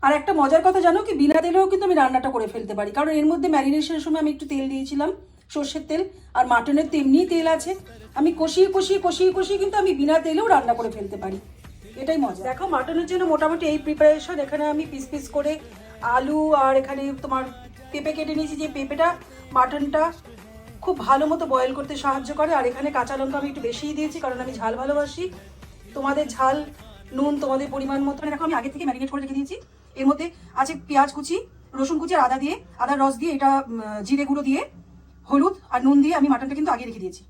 আর একটা মজার কথা জানো কি, বিনা তেলেও কিন্তু আমি রান্নাটা করে ফেলতে পারি, কারণ এর মধ্যে ম্যারিনেশনের সময় আমি একটু তেল দিয়েছিলাম, সর্ষের তেল। আর মাটনের তো এমনিই তেল আছে, আমি কষিয়ে কষিয়ে কষিয়ে কষিয়ে কিন্তু আমি বিনা তেলেও রান্না করে ফেলতে পারি। এটাই মজা। দেখো মাটনের জন্য মোটামুটি এই প্রিপারেশন। এখানে আমি পিস পিস করে আলু আর এখানে তোমার পেঁপে কেটে নিয়েছি, যে পেঁপেটা মাটনটা খুব ভালো মতো বয়েল করতে সাহায্য করে। আর এখানে কাঁচা লঙ্কা আমি একটু বেশিই দিয়েছি, কারণ আমি ঝাল ভালোবাসি। তোমাদের ঝাল নুন তোমাদের পরিমাণ মতো। দেখো আমি আগে থেকে ম্যারিনেট করে রেখে দিয়েছি। এর মধ্যে আছে পেঁয়াজ কুচি, রসুন কুচি আর আদার রস দিয়ে, এটা জিরে গুঁড়ো দিয়ে, হলুদ আর নুন দিয়ে আমি মাটনটা কিন্তু আগে রেখে দিয়েছি।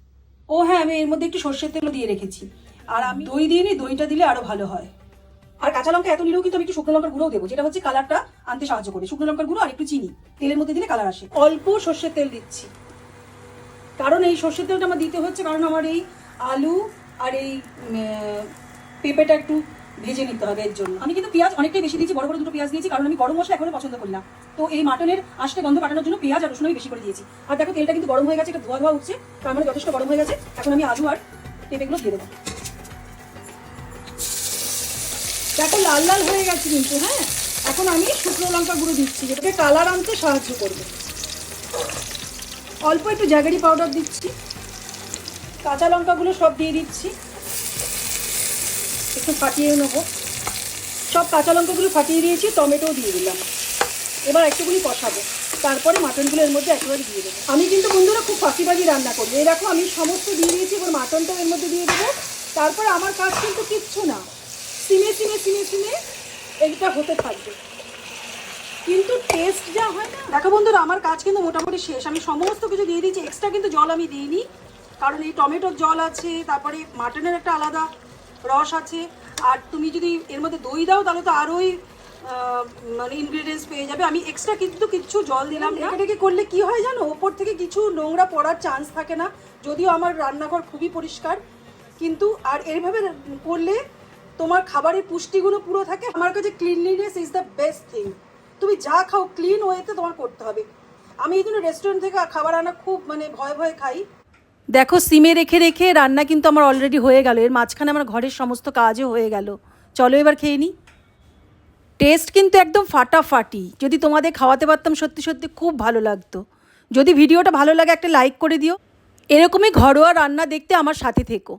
ও হ্যাঁ, আমি এর মধ্যে একটু সর্ষের তেলও দিয়ে রেখেছি। আর আমি দই দিয়ে নিই, দইটা দিলে আরো ভালো হয়। আর কাঁচা লঙ্কা এত নিলেও কিন্তু আমি একটু শুকনো লঙ্কার গুঁড়োও দেবো, যেটা হচ্ছে কালারটা আনতে সাহায্য করে। শুকনো লঙ্কার গুঁড়ো আর একটু চিনি তেলের মধ্যে দিলে কালার আসে। অল্প সর্ষের তেল দিচ্ছি, কারণ এই সর্ষের তেলটা আমার দিতে হচ্ছে কারণ আমার এই আলু আর এই পেঁপেটা একটু ভেজে নিতে হবে। এর জন্য আমি কিন্তু পেঁয়াজ অনেকটাই বেশি দিয়েছি, বড় বড় দুটো পেঁয়াজ দিয়েছি, কারণ আমি গরম মশলা এখনো পছন্দ করি না। তো এই মাটনের আঁশটা গন্ধ কাটানোর জন্য পেঁয়াজ আর রসুন আমি বেশি করে দিয়েছি। আর দেখো তেলটা কিন্তু গরম হয়ে গেছে, এটা ধোয়া ধোয়া উঠছে, তার মানে যথেষ্ট গরম হয়ে গেছে। এখন আমি আলু আর পেঁপেগুলো দিয়ে দেবো। দেখো লাল লাল হয়ে গেছে কিন্তু। হ্যাঁ, এখন আমি শুকনো লঙ্কা গুঁড়ো দিচ্ছি, যেটাকে কালার আনতে সাহায্য করবে। অল্প একটু জ্যাগেরি পাউডার দিচ্ছি, কাঁচা লঙ্কাগুলো সব দিয়ে দিচ্ছি, একটু ফাটিয়ে নেবো। সব কাঁচা লঙ্কাগুলো ফাটিয়ে দিয়েছি, টমেটোও দিয়ে দিলাম। এবার একটুখানি কষাবো, তারপরে মাটনগুলো এর মধ্যে একেবারে দিয়ে দেবো। আমি কিন্তু বন্ধুরা খুব ফাঁকিবাজি রান্না করি। এই দেখো আমি সমস্ত দিয়ে দিয়েছি, এবার মাটনটাও এর মধ্যে দিয়ে দেবো। তারপরে আমার কাজ কিন্তু কিচ্ছু না, সিমে সিমে সিমে সিমে এইটা হতে থাকবে, কিন্তু টেস্ট যা হয় না। দেখো বন্ধুরা, আমার কাজ কিন্তু মোটামুটি শেষ। আমি সমস্ত কিছু দিয়ে দিয়েছি, এক্সট্রা কিন্তু জল আমি দিইনি, কারণ এই টমেটোর জল আছে, তারপরে মাটনের একটা আলাদা রস আছে। আর তুমি যদি এর মধ্যে দই দাও তাহলে তো আরোই মানে ইনগ্রেডিয়েন্টস পেয়ে যাবে। আমি এক্সট্রা কিন্তু কিচ্ছু জল দিলাম না। এটাকে করলে কি হয় জানো, ওপর থেকে কিছু নোংরা পড়ার চান্স থাকে না, যদিও আমার রান্নাঘর খুবই পরিষ্কার। কিন্তু আর এইভাবে করলে তোমার খাবারের পুষ্টিগুলো পুরো থাকে। আমার কাছে cleanliness is the best thing. তুমি যা খাও ক্লিন ওয়েতে তোমার করতে হবে। আমি এই জন্য রেস্টুরেন্ট থেকে খাবার আনা খুব ভয়ে ভয়ে খাই। দেখো সিমে রেখে রেখে রান্না কিন্তু আমার অলরেডি হয়ে গেল। এর মাঝখানে আমার ঘরের সমস্ত কাজও হয়ে গেল। চলো এবার খেয়ে নিই। টেস্ট কিন্তু একদম ফাটাফাটি। যদি তোমাদের খাওয়াতে পারতাম সত্যি সত্যি খুব ভালো লাগতো। যদি ভিডিওটা ভালো লাগে একটা লাইক করে দিও। এরকমই ঘরোয়া রান্না দেখতে আমার সাথে থেকো।